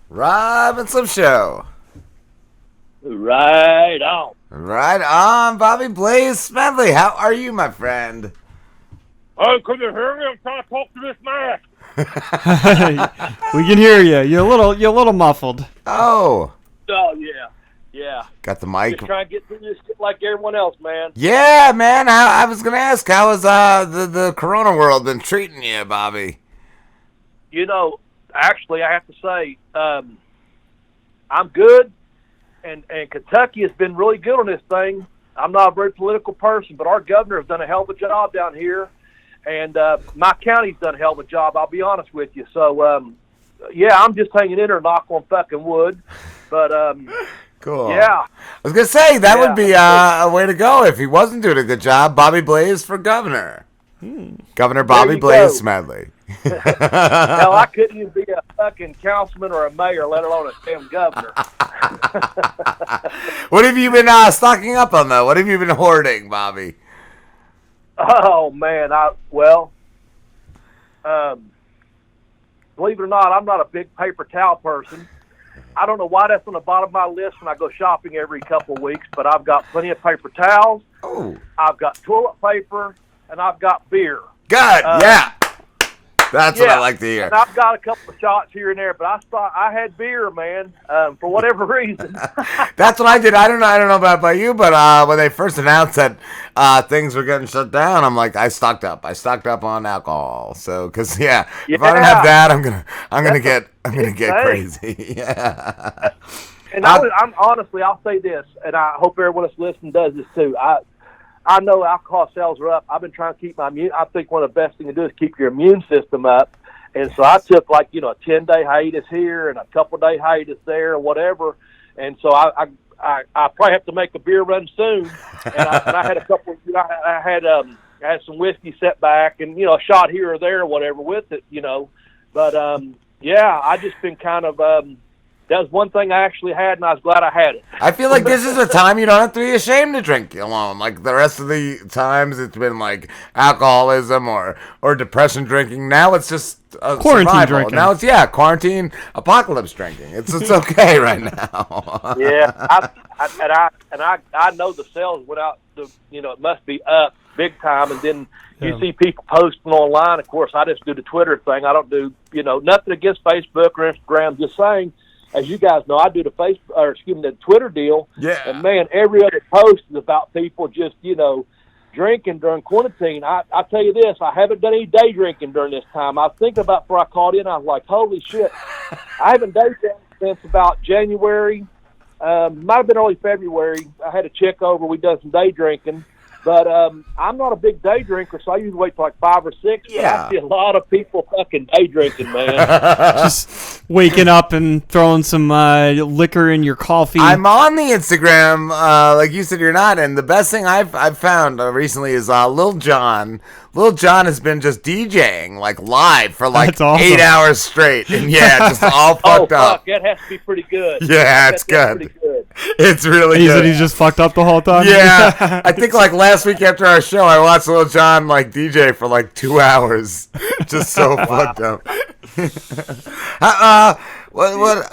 Robinson Show. Right on. Right on, Bobby Blaze Smedley. How are you, my friend? Oh, can you hear me? I'm trying to talk to this man. We can hear you. You're a little muffled. Oh. Oh, yeah. Got the mic. Just trying to get through this shit like everyone else, man. Yeah, man. I was going to ask, how has the Corona world been treating you, Bobby? You know, actually, I have to say, I'm good, and Kentucky has been really good on this thing. I'm not a very political person, but our governor has done a hell of a job down here, and my county's done a hell of a job, I'll be honest with you. So, yeah, I'm just hanging in there, knock on fucking wood. But, cool. yeah. I was going to say, that would be a way to go if he wasn't doing a good job. Bobby Blaze for governor. Governor Bobby Blaze Smedley. Hell, I couldn't even be a fucking councilman or a mayor, let alone a damn governor. What have you been stocking up on, though? What have you been hoarding, Bobby? Oh, man. Believe it or not, I'm not a big paper towel person. I don't know why that's on the bottom of my list when I go shopping every couple of weeks, but I've got plenty of paper towels. Oh. I've got toilet paper, and I've got beer. Good, yeah. That's what I like to hear. And I've got a couple of shots here and there, but I had beer, man, for whatever reason. That's what I did. I don't know about you, but when they first announced that things were getting shut down, I'm like, I stocked up. I stocked up on alcohol. So, because if I don't have that, I'm gonna get crazy. Yeah. And I'm honestly, I'll say this, and I hope everyone that's listening does this too. I know alcohol sales are up. I've been trying to keep my immune. I think one of the best things to do is keep your immune system up. And so I took a 10-day hiatus here and a couple-day hiatus there or whatever. And so I probably have to make a beer run soon. And I had a couple. I had some whiskey set back and a shot here or there or whatever with it. But yeah, I just been kind of. That was one thing I actually had, and I was glad I had it. I feel like this is a time you don't have to be ashamed to drink alone. Like the rest of the times, it's been like alcoholism or depression drinking. Now it's just quarantine survival. drinking. Now it's quarantine apocalypse drinking. It's okay right now. Yeah, I know the sales went out. It must be up big time, and then you see people posting online. Of course, I just do the Twitter thing. I don't do nothing against Facebook or Instagram. Just saying. As you guys know, I do the Twitter deal. Yeah. And man, every other post is about people just, drinking during quarantine. I tell you this, I haven't done any day drinking during this time. I was thinking about before I called in, I was like, holy shit. I haven't day drank since about January. Might have been early February. I had a check over. We done some day drinking. But I'm not a big day drinker, so I usually wait till like 5 or 6. Yeah. I see a lot of people fucking day drinking, man. Just waking up and throwing some liquor in your coffee. I'm on the Instagram, like you said, you're not. And the best thing I've found recently is Lil Jon. Lil Jon has been just DJing like live for like awesome. 8 hours straight, and just all fucked up. That has to be pretty good. Yeah, it's good. Pretty good. It's really He good. said he's just fucked up the whole time. Yeah, I think like last week after our show, I watched Lil Jon like DJ for like 2 hours, just so fucked up. What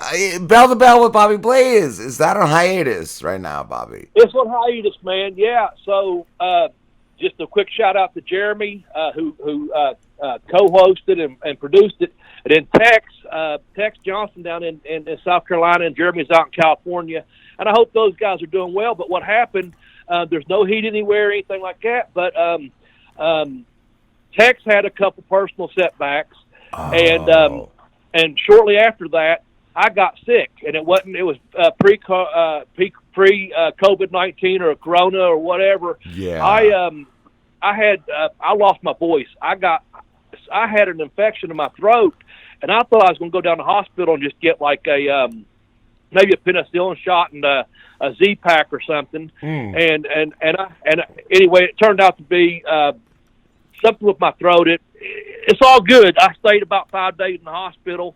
Bell to Bell with Bobby Blaze, is that on hiatus right now, Bobby? It's on hiatus, man. Yeah. So just a quick shout out to Jeremy, who co-hosted and produced it, and then Tex Johnson down in South Carolina, and Jeremy's out in California. And I hope those guys are doing well. But what happened? There's no heat anywhere or anything like that. But Tex had a couple personal setbacks, and shortly after that, I got sick, and it wasn't. It was pre COVID-19 or Corona or whatever. Yeah. I lost my voice. I had an infection in my throat, and I thought I was going to go down to the hospital and just get like maybe a penicillin shot and a Z-Pack or something. And anyway, it turned out to be something with my throat. It's all good. I stayed about 5 days in the hospital.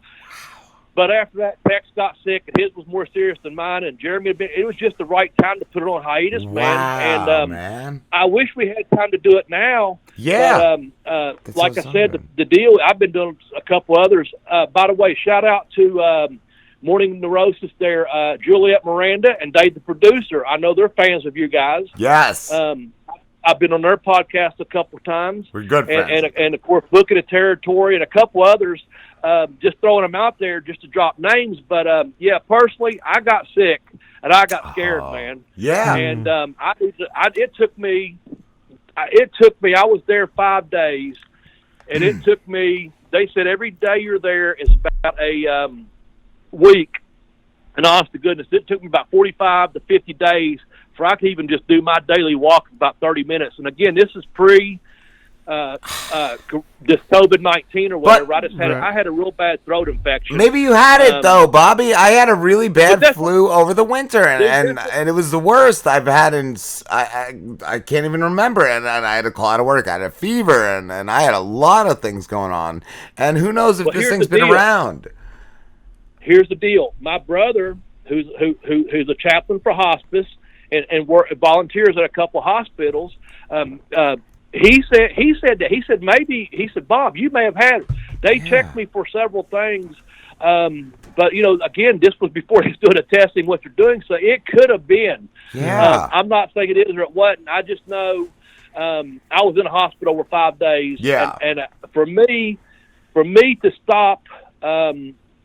But after that, Tex got sick, and his was more serious than mine. And Jeremy it was just the right time to put it on hiatus, man. Wow, and man. I wish we had time to do it now. Yeah. But like I said, the deal, I've been doing a couple others. By the way, shout out to Morning Neurosis there, Juliet Miranda and Dave the producer. I know they're fans of you guys. Yes. I've been on their podcast a couple of times. We're good friends. And of course, Booking the Territory and a couple others, just throwing them out there just to drop names. But, yeah, personally, I got sick, and I got scared, man. Yeah. And it took me, I was there 5 days, and it took me, they said every day you're there is about a week. And honest to goodness, it took me about 45 to 50 days for I could even just do my daily walk about 30 minutes. And again, this is pre this COVID-19 or whatever. I had a real bad throat infection. Maybe you had it though, Bobby. I had a really bad flu over the winter, and it was the worst I've had in. I can't even remember, and I had to call out of work. I had a fever, and I had a lot of things going on. And who knows if this thing's been around? Here's the deal. My brother, who's a chaplain for hospice and volunteers at a couple hospitals, he said maybe Bob, you may have had it. They checked me for several things, but again, this was before he's doing a testing what you're doing, so it could have been. Yeah. I'm not saying it is or it wasn't. I just know I was in a hospital for 5 days. Yeah. And for me to stop.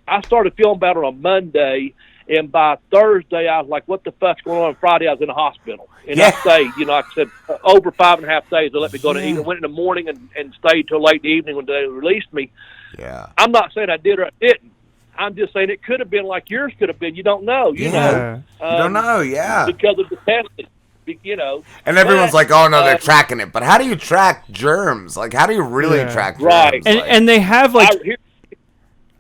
I started feeling better on Monday, and by Thursday, I was like, what the fuck's going on? Friday, I was in the hospital. And I stayed, like I said, over 5.5 days. They let me go to eat. I went in the morning and stayed till late in the evening when they released me. Yeah. I'm not saying I did or I didn't. I'm just saying it could have been like yours could have been. You don't know. You know. You don't know, because of the testing. And everyone's like, oh, no, they're tracking it. But how do you track germs? Like, how do you really track germs? Right. And they have,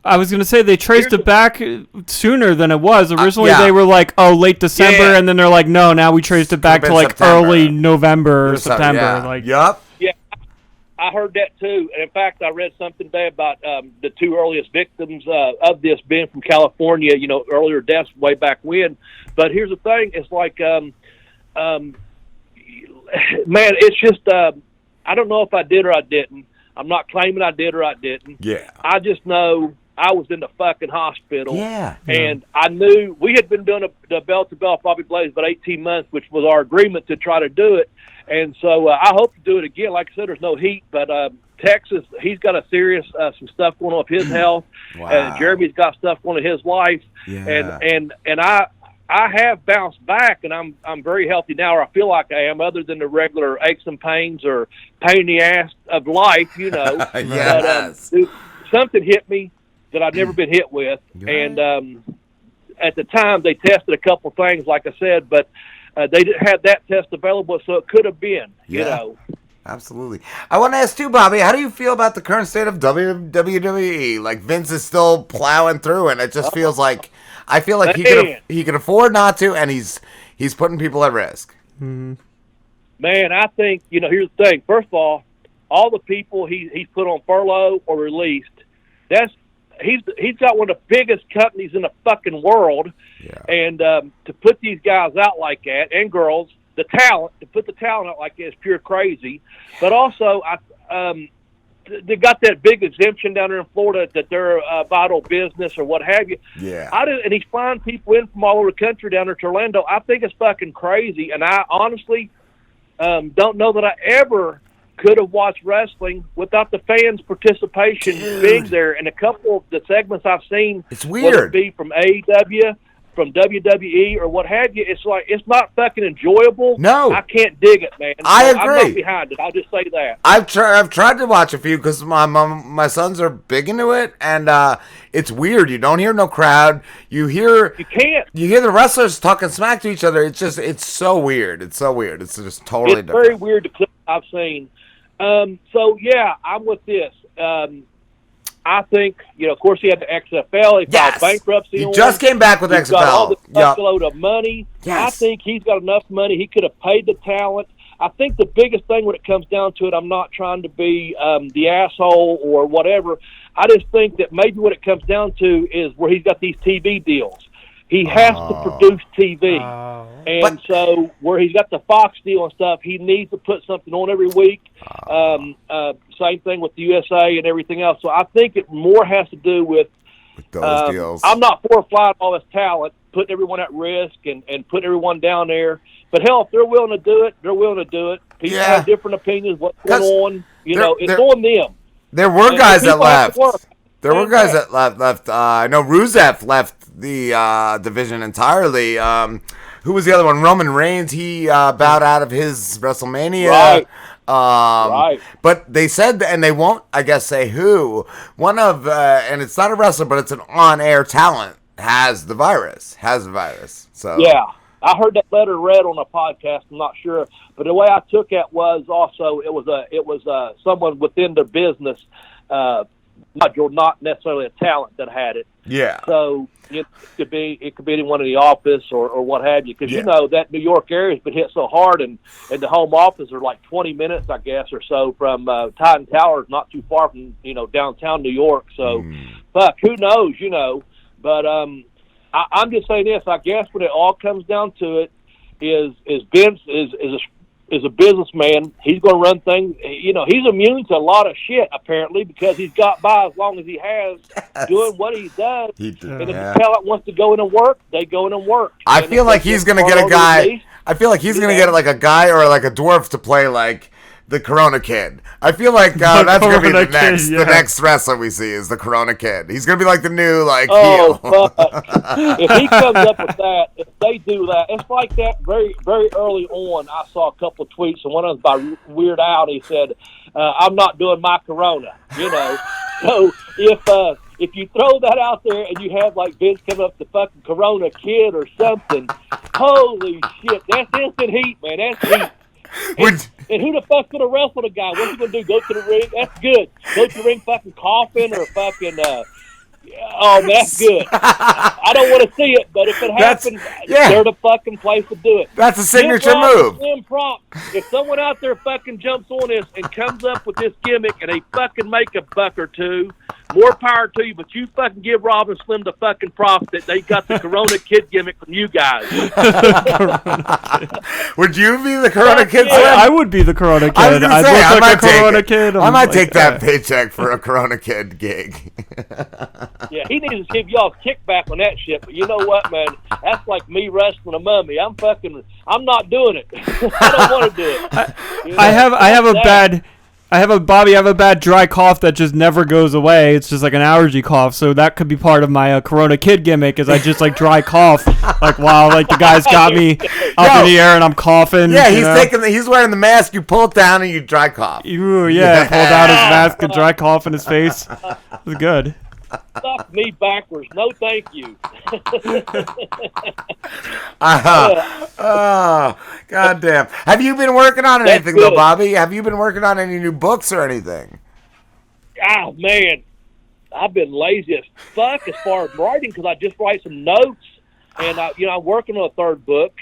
I was going to say they traced it back sooner than it was. Originally, they were like, oh, late December, and then they're like, no, now we traced it back to, like, September. Early November or September. Yeah. Yeah, I heard that, too. And, in fact, I read something today about the 2 earliest victims of this being from California, earlier deaths way back when. But here's the thing. It's like, man, it's just, I don't know if I did or I didn't. I'm not claiming I did or I didn't. Yeah. I just know I was in the fucking hospital. Yeah. And I knew we had been doing the bell-to-bell Bobby Blaze about 18 months, which was our agreement to try to do it. And so I hope to do it again. Like I said, there's no heat, but Texas, he's got a serious some stuff going on with his health. Wow. Jeremy's got stuff going on in his life. Yeah. And I have bounced back, and I'm very healthy now, or I feel like I am, other than the regular aches and pains or pain in the ass of life, Yes. But something hit me that I've never been hit with, and at the time they tested a couple of things, like I said, but they didn't have that test available, so it could have been. Absolutely. I want to ask too, Bobby, how do you feel about the current state of WWE? Like, Vince is still plowing through, and it just feels like I feel like he could afford not to, and he's putting people at risk. Mm-hmm. Man, I think here's the thing. First of all the people he's put on furlough or released, he's got one of the biggest companies in the fucking world, and to put these guys out like that, and girls, to put the talent out like that is pure crazy. But also, they got that big exemption down there in Florida that they're a vital business or what have you. Yeah. And he's flying people in from all over the country down there to Orlando. I think it's fucking crazy, and I honestly don't know that I ever could have watched wrestling without the fans' participation being there. And a couple of the segments I've seen, it's weird. Whether it be from AEW, from WWE, or what have you, it's like it's not fucking enjoyable. No, I can't dig it, man. I agree. I'm not behind it. I'll just say that. I've tried to watch a few because my sons are big into it, and it's weird. You don't hear no crowd. You hear the wrestlers talking smack to each other. It's so weird. It's so weird. It's just totally different. Very weird. The clip I've seen. So yeah, I'm with this. I think, of course, he had the XFL. He filed bankruptcy. He just came back with XFL. Got all the fuckload of money. Yes. I think he's got enough money. He could have paid the talent. I think the biggest thing when it comes down to it, I'm not trying to be the asshole or whatever. I just think that maybe what it comes down to is where he's got these TV deals. He has to produce TV. So where he's got the Fox deal and stuff, he needs to put something on every week. Same thing with the USA and everything else. So I think it more has to do with with those deals. I'm not for flying all this talent, putting everyone at risk and putting everyone down there. But hell, if they're willing to do it, they're willing to do it. People have different opinions. What's going on? You know, it's on them. There were guys that left. There were guys that left. I know Rusev left the division entirely. Who was the other one? Roman Reigns. He bowed out of his WrestleMania. Right. Right. But they said, and they won't, I guess, say who. One of, and it's not a wrestler, but it's an on-air talent, has the virus. So yeah, I heard that letter read on a podcast. I'm not sure, but the way I took it was also it was someone within the business, not necessarily a talent that had it. Yeah. So it could be anyone in the office or what have you, because you know that New York area has been hit so hard, and the home office are like 20 minutes, I guess, or so from Titan Towers, not too far from downtown New York. So, fuck, who knows, But I'm just saying this. I guess when it all comes down to it, is Vince is a businessman. He's going to run things. He's immune to a lot of shit apparently, because he's got by as long as he has doing what he does. And if the talent wants to go in and work, they go in and work. I feel like he's going to get a guy. I feel like he's going to get like a guy or like a dwarf to play like the Corona Kid. I feel like that's going to be the next wrestler we see is the Corona Kid. He's going to be like the new heel. If he comes up with that, if they do that, it's like that very, very early on. I saw a couple of tweets, and one of them by Weird Al. He said, I'm not doing my Corona, So if you throw that out there and you have like Vince come up the fucking Corona Kid or something, holy shit, that's instant heat, man. That's heat. And who the fuck's gonna wrestle the guy? What's he gonna do? Go to the ring? That's good. Go to the ring fucking coughing or fucking oh man, that's good. I don't want to see it, but if it happens, they're the fucking place to do it. That's a signature move. If someone out there fucking jumps on this and comes up with this gimmick and they fucking make a buck or two, more power to you, but you fucking give Rob and Slim the fucking props that they got the Corona Kid gimmick from you guys. Would you be the Corona Kid? I would be the Corona Kid. I might take that paycheck for a Corona Kid gig. Yeah, he needs to give y'all a kickback on that shit, but you know what, man? That's like me wrestling a mummy. I'm not doing it. I don't want to do it. I have a bad dry cough that just never goes away. It's just like an allergy cough, so that could be part of my Corona Kid gimmick. Is I just like dry cough, like while like the guy's got me up in the air and I'm coughing. Yeah, he's wearing the mask. You pull it down and you dry cough. Ooh, yeah, pull down his mask and dry cough in his face. It was good. Suck me backwards. No, thank you. Oh, goddamn. Have you been working on anything, though, Bobby? Have you been working on any new books or anything? Oh, man. I've been lazy as fuck as far as writing, because I just write some notes. And, I'm working on a third book.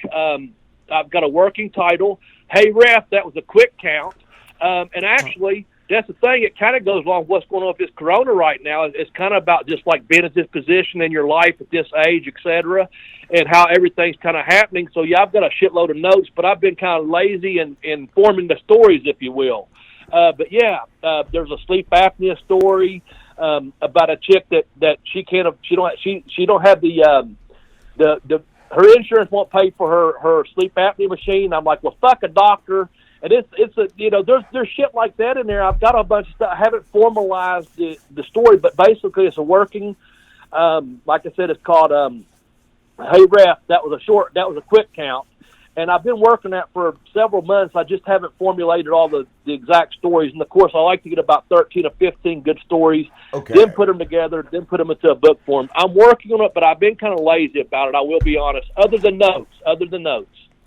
I've got a working title. Hey, Ref, that was a quick count. And actually... that's the thing. It kind of goes along with what's going on with this Corona right now. It's kind of about just like being at this position in your life at this age, et cetera, and how everything's kind of happening. So, yeah, I've got a shitload of notes, but I've been kind of lazy in forming the stories, if you will. But, yeah, there's a sleep apnea story about a chick that she don't have her insurance won't pay for her sleep apnea machine. I'm like, well, fuck a doctor. And there's shit like that in there. I've got a bunch of stuff. I haven't formalized the story, but basically it's a working, like I said, it's called Hey Ref. That was a quick count. And I've been working that for several months. I just haven't formulated all the exact stories. And of course, I like to get about 13 or 15 good stories, then put them together, then put them into a book form. I'm working on it, but I've been kind of lazy about it. I will be honest, other than notes.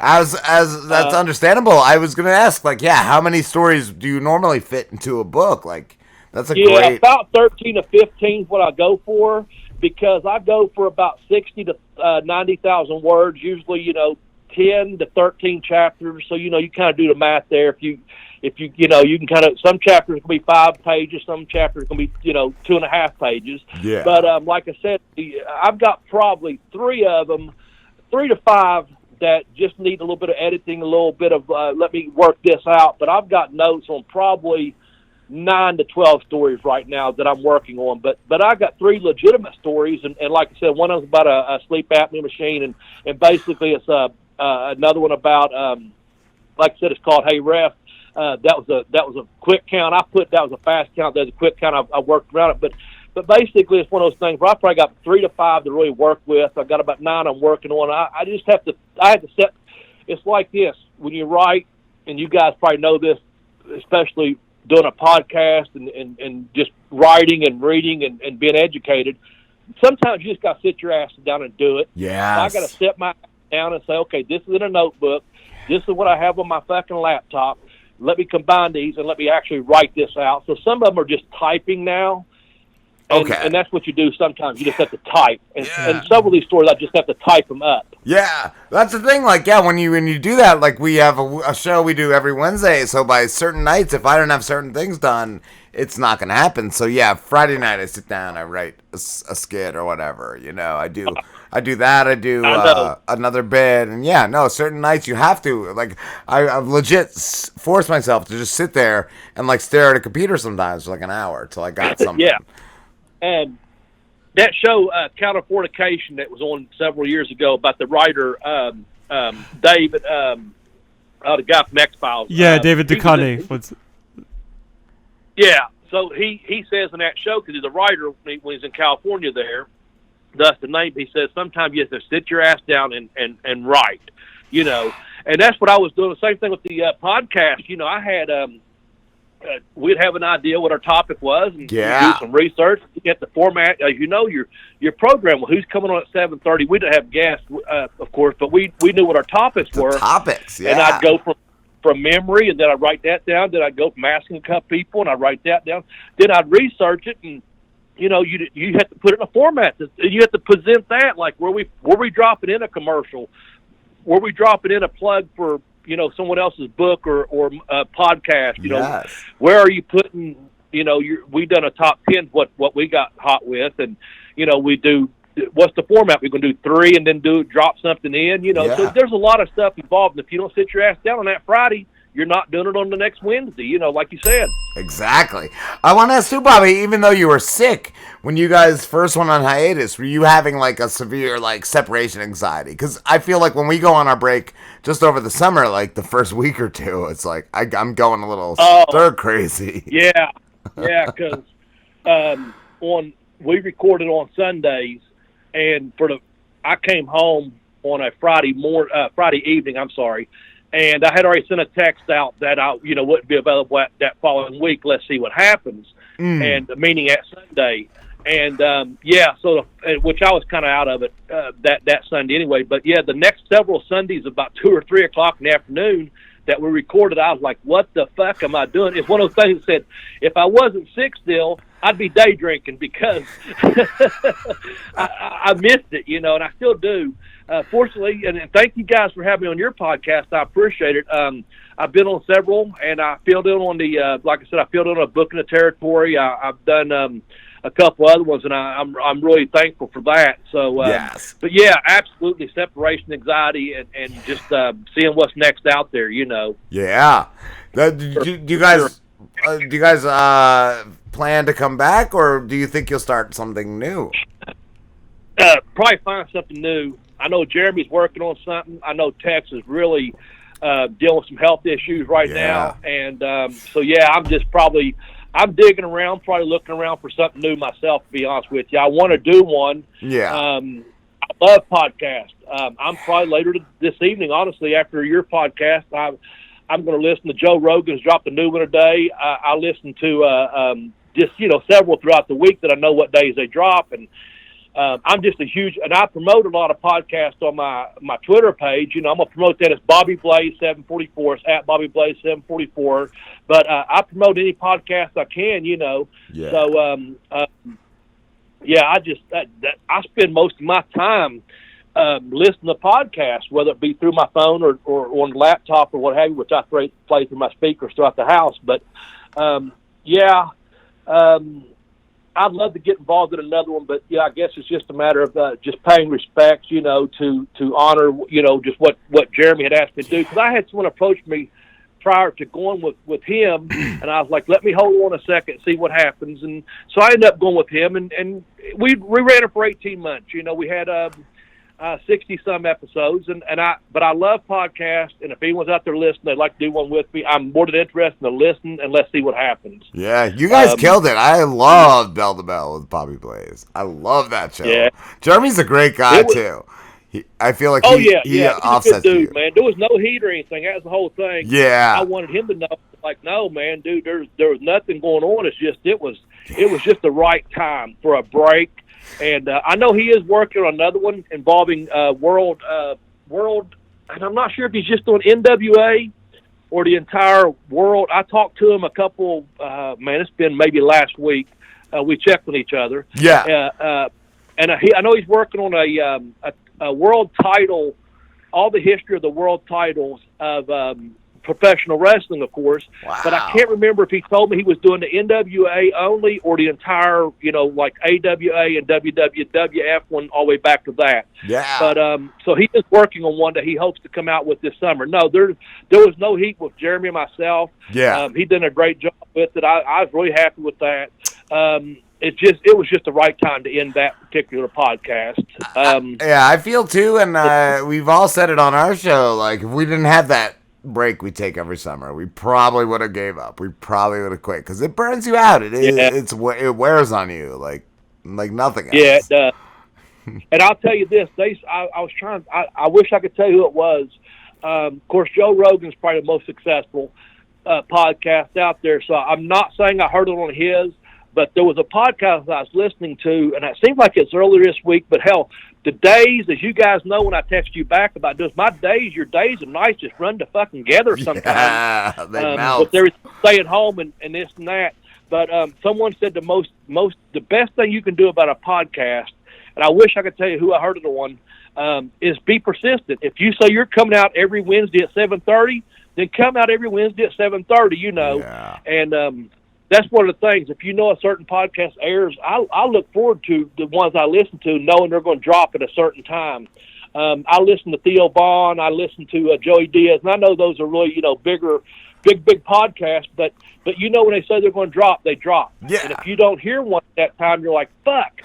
As that's understandable. I was going to ask, how many stories do you normally fit into a book? Like, that's great... about 13 to 15 is what I go for, because I go for about 60 to 90,000 words, usually, 10 to 13 chapters. So, you kind of do the math there. If you can kind of, some chapters can be 5 pages, some chapters can be, 2.5 pages. Yeah. But, like I said, I've got probably 3 to 5 that just need a little bit of editing, a little bit of let me work this out. But I've got notes on probably 9 to 12 stories right now that I'm working on, but I got 3 legitimate stories, and like I said, one of them's about a sleep apnea machine, and basically it's another one about like I said, it's called Hey Ref. That was a quick count. That was a fast count. There's a quick count. I worked around it, but basically it's one of those things where I probably got 3 to 5 to really work with. I got about 9 I'm working on. I just have to. I had to set. It's like this when you write, and you guys probably know this, especially doing a podcast and just writing and reading and being educated. Sometimes you just got to sit your ass down and do it. Yeah. So I got to sit my ass down and say, okay, this is in a notebook. This is what I have on my fucking laptop. Let me combine these and let me actually write this out. So some of them are just typing now. And that's what you do sometimes. You just have to type. And some of these stories, I just have to type them up. Yeah, that's the thing. Like, yeah, when you do that, like we have a show we do every Wednesday. So by certain nights, if I don't have certain things done, it's not going to happen. So yeah, Friday night I sit down, I write a skit or whatever. You know, I do that. I do another bit, and yeah, no, certain nights you have to. Like, I've legit forced myself to just sit there and like stare at a computer sometimes for like an hour till I got something. Yeah. And that show, Counterfornication, that was on several years ago about the writer, David, the guy from X-Files. Yeah, David Duchovny. Yeah, so he says in that show, because he's a writer when he's in California there, thus the name, he says sometimes you have to sit your ass down and write, you know. And that's what I was doing. The same thing with the podcast. You know, I had... we'd have an idea what our topic was, and do some research. You get the format, as you know, your program. Well, who's coming on at 7:30? We didn't have guests, of course, but we knew what our topics were. Topics, yeah. And I'd go from memory, and then I'd write that down. Then I'd go from asking a couple people, and I'd write that down. Then I'd research it, and you know, you have to put it in a format. You have to present that, like were we dropping in a commercial? Were we dropping in a plug for, you know, someone else's book or a podcast? You know, where are you putting, you know, we done a top 10, what we got hot with, and, you know, we do, what's the format? We're going to do 3 and then drop something in, you know. So there's a lot of stuff involved, and if you don't sit your ass down on that Friday, you're not doing it on the next Wednesday, you know, like you said. Exactly. I want to ask too, Bobby, even though you were sick when you guys first went on hiatus, were you having like a severe like separation anxiety? Because I feel like when we go on our break just over the summer, like the first week or two, it's like I'm going a little stir crazy. Yeah, because we recorded on Sundays, and I came home on a Friday evening. I'm sorry. And I had already sent a text out that I, you know, wouldn't be available that following week. Let's see what happens. And meaning at Sunday. And so which I was kind of out of it that Sunday anyway. But yeah, the next several Sundays, about 2 or 3 o'clock in the afternoon, that we recorded, I was like, "What the fuck am I doing?" It's one of those things that said, if I wasn't sick still, I'd be day drinking because I missed it, you know, and I still do. Fortunately, and thank you guys for having me on your podcast. I appreciate it. I've been on several, and I filled in on the, like I said, I filled in a book in the territory. I've done a couple other ones, and I'm really thankful for that. So, but yeah, absolutely, separation anxiety and just seeing what's next out there, you know. Yeah. Do you guys plan to come back, or do you think you'll start something new? Probably find something new. I know Jeremy's working on something. I know Tex is really dealing with some health issues right now. And so, yeah, I'm digging around, probably looking around for something new myself, to be honest with you. I want to do one. Yeah. I love podcasts. I'm probably later this evening, honestly, after your podcast, I'm going to listen to Joe Rogan's dropped a new one today. I listen to just, you know, several throughout the week that I know what days they drop. And I'm just and I promote a lot of podcasts on my Twitter page. You know, I'm going to promote that as Bobby Blaze 744. It's at Bobby Blaze 744. But I promote any podcast I can, you know. Yeah. So, I spend most of my time listening to podcasts, whether it be through my phone or on the laptop or what have you, which I play through my speakers throughout the house. But, I'd love to get involved in another one, but yeah, I guess it's just a matter of just paying respects, you know, to honor, you know, just what Jeremy had asked me to do. Because I had someone approach me prior to going with him, and I was like, let me hold on a second, see what happens. And so I ended up going with him, and we ran it for 18 months. You know, we had 60 some episodes, but I love podcasts, and if anyone's out there listening, they'd like to do one with me, I'm more than interested to listen, and let's see what happens. Yeah, you guys killed it. I love Bell to Bell with Bobby Blaze. I love that show. Yeah. Jeremy's a great guy too. I feel like he offsets he's a good dude, you. Man. There was no heat or anything. That was the whole thing. Yeah. I wanted him to know, like, no, man, dude, there was nothing going on. It's just it was just the right time for a break. And I know he is working on another one involving world, and I'm not sure if he's just doing NWA or the entire world. I talked to him a couple, it's been maybe last week. We checked with each other. Yeah. And I know he's working on a world title, all the history of the world titles of professional wrestling, of course. Wow. But I can't remember if he told me he was doing the NWA only or the entire, like AWA and WWF one all the way back to that. Yeah. But so he is working on one that he hopes to come out with this summer. No, there was no heat with Jeremy and myself. Yeah. He did a great job with it. I was really happy with that. It was just the right time to end that particular podcast. Yeah, I feel too, and we've all said it on our show. Like, if we didn't have that break we take every summer, we probably would have gave up. We probably would have quit because it burns you out. It wears on you like nothing else. Yeah, it does. And I'll tell you this: I wish I could tell you who it was. Of course, Joe Rogan's probably the most successful podcast out there. So I'm not saying I heard it on his. But there was a podcast I was listening to, and it seems like it's earlier this week, but hell, the days, as you guys know when I text you back about this, your days and nights just run to fucking together sometimes. Yeah, they melt. But they're staying home and this and that. But someone said the best thing you can do about a podcast, and I wish I could tell you who I heard it on, is be persistent. If you say you're coming out every Wednesday at 7:30, then come out every Wednesday at 7:30, Yeah. And that's one of the things. If you know a certain podcast airs, I look forward to the ones I listen to, knowing they're going to drop at a certain time. I listen to Theo Vaughn. I listen to Joey Diaz, and I know those are really big podcasts. But when they say they're going to drop, they drop. Yeah. And if you don't hear one at that time, you're like, fuck.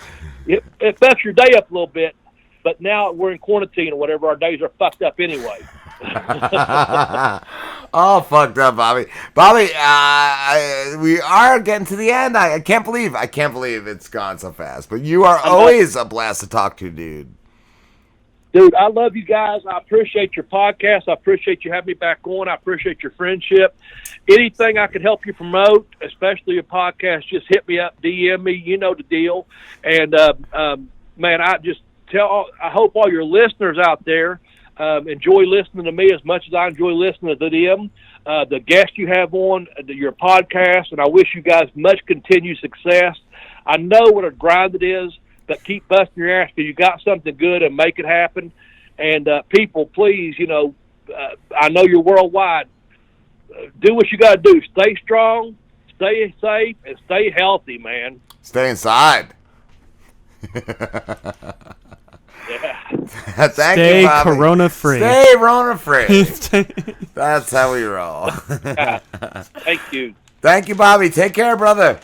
It fucks your day up a little bit. But now we're in quarantine or whatever. Our days are fucked up anyway. All fucked up, Bobby. Bobby, we are getting to the end. I can't believe it's gone so fast. But you are always a blast to talk to, dude. Dude, I love you guys. I appreciate your podcast. I appreciate you having me back on. I appreciate your friendship. Anything I can help you promote, especially your podcast, just hit me up, DM me. You know the deal. And man, I hope all your listeners out there enjoy listening to me as much as I enjoy listening to them, the guests you have on your podcast, and I wish you guys much continued success. I know what a grind it is, but keep busting your ass because you got something good and make it happen. And people, please, I know you're worldwide. Do what you got to do. Stay strong, stay safe, and stay healthy, man. Stay inside. Yeah. Stay corona free. Stay corona free. That's how we roll. Thank you. Thank you, Bobby. Take care, brother.